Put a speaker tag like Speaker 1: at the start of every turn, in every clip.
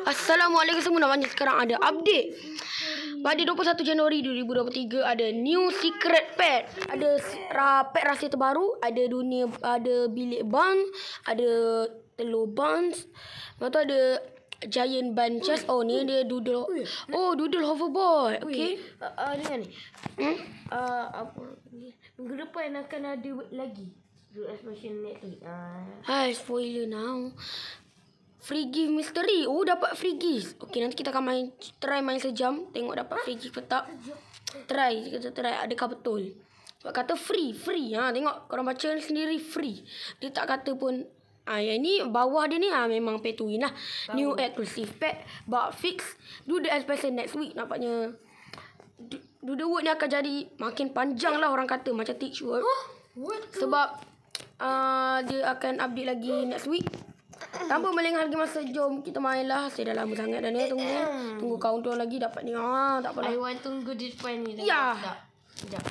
Speaker 1: Assalamualaikum semua. Namanya sekarang ada update. Pada 21 Januari 2023 ada new secret pet. Ada pet rahsia terbaru. Ada dunia, ada bilik bang, ada telur buns. Lepas tu ada giant bunches. Oh ni dia doodle. Oh doodle hoverboard. Okay.
Speaker 2: Dengar ni. Apa minggu depan akan ada lagi. Expansion next week.
Speaker 1: Hai, spoiler now. Free gift mystery. Oh, dapat free gift. Okey, nanti kita akan try main sejam. Tengok dapat free gift ke tak. Kita try adakah betul. Sebab kata free. Tengok korang baca sendiri free. Dia tak kata pun yang ni bawah dia ni memang pay to win lah. New exclusive pet, bug fix. Do the expansion next week. Nampaknya do the word ni akan jadi makin panjang lah orang kata. Macam teach word. Sebab dia akan update lagi next week. Tanpa melengah lagi masa, jom kita main lah. Saya dah lama sangat dah ni. Tunggu counter lagi dapat ni. Tak apalah.
Speaker 2: I want tunggu di depan ni.
Speaker 1: Ya.
Speaker 2: Sekejap.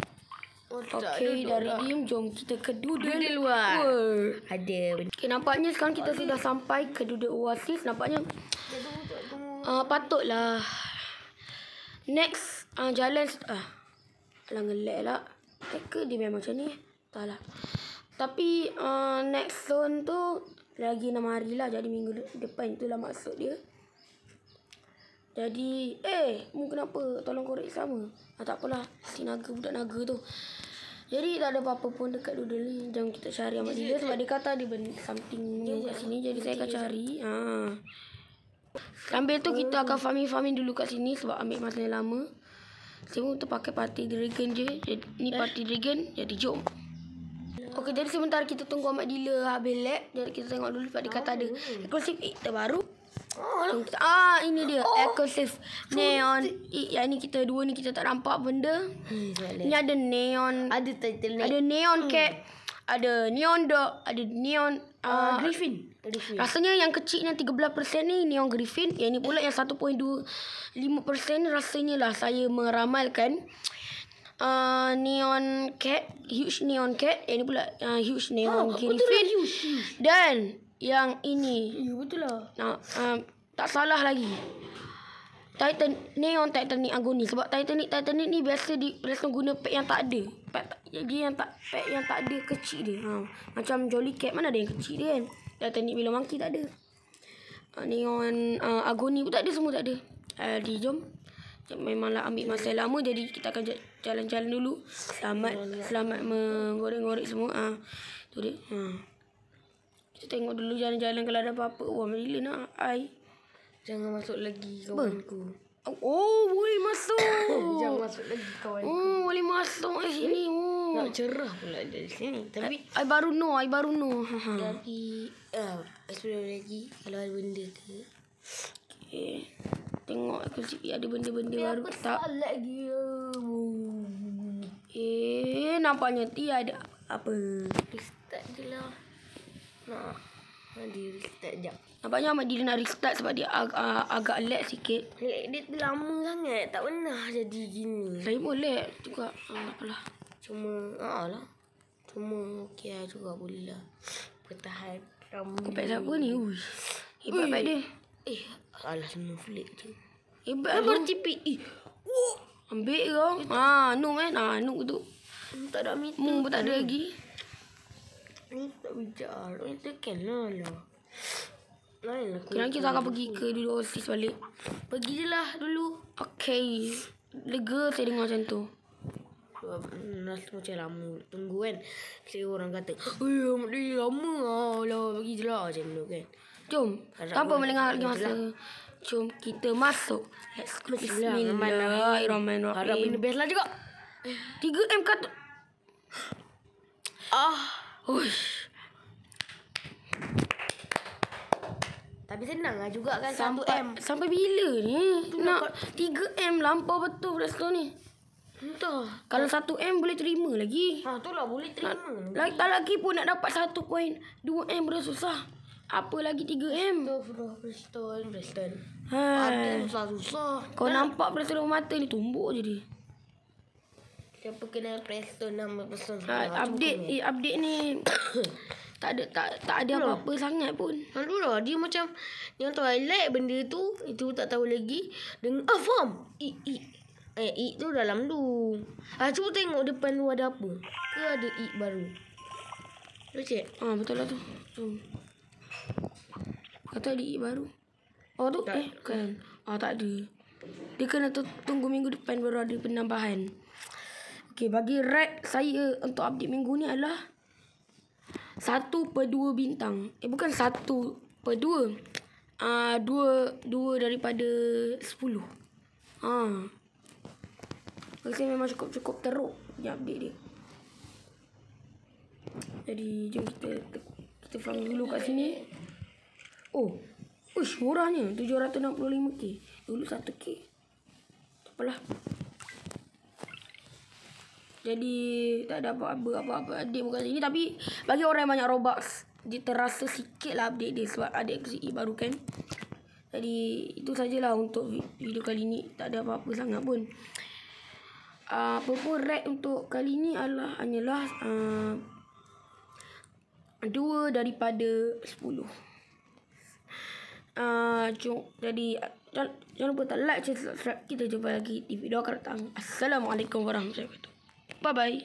Speaker 1: Okey, dari diem jom kita ke Doodle
Speaker 2: luar.
Speaker 1: World.
Speaker 2: Ada.
Speaker 1: Okey, nampaknya sekarang kita sudah sampai ke Doodle Oasis. Nampaknya patutlah next jalan alah ngelak lah. Ke dia memang macam ni. Tak lah. Tapi next zone tu lagi 6 hari lah. Jadi minggu depan itulah maksud dia. Jadi mu kenapa? Tolong korek sama. Tak apalah. Si naga, budak naga tu. Jadi tak ada apa-apa pun dekat Doodle ni. Jom kita cari amat dia. Sebab dia kata ada something new kat sini. Jadi saya akan cari. Sambil tu kita akan farming dulu kat sini. Sebab ambil masa yang lama. Saya pun terpakai party dragon je. Ni party dragon. Jadi jom. Okey, jadi sementara kita tunggu amat dealer habis lag. Jadi kita tengok dulu sebab dia kata ada exclusive terbaru. Ini dia exclusive neon. Yang ni kita dua ni kita tak nampak benda. Ni ada neon.
Speaker 2: Ada title
Speaker 1: Ada neon cat. Ada neon dog. Ada neon
Speaker 2: Griffin.
Speaker 1: Rasanya yang kecil yang 13% ni neon griffin. Yang ni pula yang 1.25% rasanya lah saya meramalkan neon cat, huge neon cat. Yang ni pula huge neon griffin. Dan yang ini
Speaker 2: betul lah.
Speaker 1: tak salah lagi, neon Titanic Agony. Sebab Titanic ni biasa guna pet yang tak ada. Pet yang tak ada kecil dia. Macam Jolly Cat mana ada yang kecil dia kan. Titanic Willow Monkey tak ada. Neon Agony pun tak ada, semua tak ada. Jadi jom. Memanglah ambil masa lama. Jadi kita akan jalan-jalan dulu. Selamat menggoreng-goreng semua. Tu dia. Kita tengok dulu jalan-jalan kalau ada apa-apa. Wah, Melila nak
Speaker 2: Jangan masuk lagi kawanku.
Speaker 1: Boleh masuk.
Speaker 2: Jangan masuk lagi kawanku.
Speaker 1: Boleh masuk sini.
Speaker 2: Nak cerah pula dari sini. Tapi
Speaker 1: I baru know.
Speaker 2: Tapi explore lagi kalau ada benda tu.
Speaker 1: Okay. Tengok aku ada benda-benda baru ke tak.
Speaker 2: Lagi.
Speaker 1: Nampaknya tiada apa.
Speaker 2: Restart je lah. Dia restart jap.
Speaker 1: Nampaknya Ahmad dia nak restart sebab dia agak lag sikit.
Speaker 2: Lag dia tu lama sangat. Tak pernah jadi gini.
Speaker 1: Saya pun lag juga. Apalah.
Speaker 2: Cuma okey lah juga, boleh lah. Bertahan.
Speaker 1: Pet siapa ni? Hebat pet dia.
Speaker 2: Alah semua flick je.
Speaker 1: Hebat
Speaker 2: baru cipit.
Speaker 1: Ambil kau. Nuk kan. Nuk tu.
Speaker 2: Tak ada meter.
Speaker 1: Pun tak ada lagi.
Speaker 2: Ni tak bijak. Ni tekan lah. Lain lah.
Speaker 1: Kira kita akan pergi ke dulu Oasis balik.
Speaker 2: Pergi je lah dulu.
Speaker 1: Okay. Lega saya dengar macam tu.
Speaker 2: Rasa macam lama. Tunggu kan. Saya orang kata, Amat dia lama lah. Pergi je lah macam tu kan.
Speaker 1: Jom. Tanpa melengah lagi masa. Jom kita masuk. Let's go. Bismillahirrahmanirrahim.
Speaker 2: Harap benda best lah juga.
Speaker 1: 3M kata. Uish.
Speaker 2: Tapi senang lah juga kan. 1M.
Speaker 1: Sampai bila ni? Nak 3M lampau betul pada ni.
Speaker 2: Entah.
Speaker 1: Kalau 1M boleh terima lagi.
Speaker 2: Tu lah boleh terima.
Speaker 1: Lagi pun nak dapat 1.2M ber susah. Apa lagi 3M?
Speaker 2: Preston. Ada susah-susah.
Speaker 1: Kau nampak Preston mata ni tumbuk je dia.
Speaker 2: Siapa kenal Preston nama Preston?
Speaker 1: Update ni tak ada apa-apa sangat pun.
Speaker 2: Aduh lah, dia macam yang Twilight benda tu, itu tak tahu lagi. Dengan faham. I tu dalam tu. Cuba tengok depan tu ada apa. Ke ada I baru. Cuba cek.
Speaker 1: Betul lah tu. Kata ada I baru. Oh tu kan. Tak ada. Dia kena tunggu minggu depan baru ada penambahan. Okey, bagi rate saya untuk update minggu ni adalah 1/2 bintang. Bukan 1/2. 2 daripada 10. Saya memang cukup teruk dia update dia. Jadi jom kita farm dulu kat sini. Uish, murahnya 765k. Dulu 1k. Tak apalah. Jadi tak ada apa-apa update bukan ini, tapi bagi orang yang banyak Robux dia terasa sikit lah update dia sebab ada XE baru kan. Jadi itu sajalah untuk video kali ni. Tak ada apa-apa sangat pun. Apa rate untuk kali ni hanyalah 2 daripada 10. Jadi jangan lupa like, share, subscribe. Kita jumpa lagi di video akan datang. Assalamualaikum warahmatullahi wabarakatuh. Bye bye.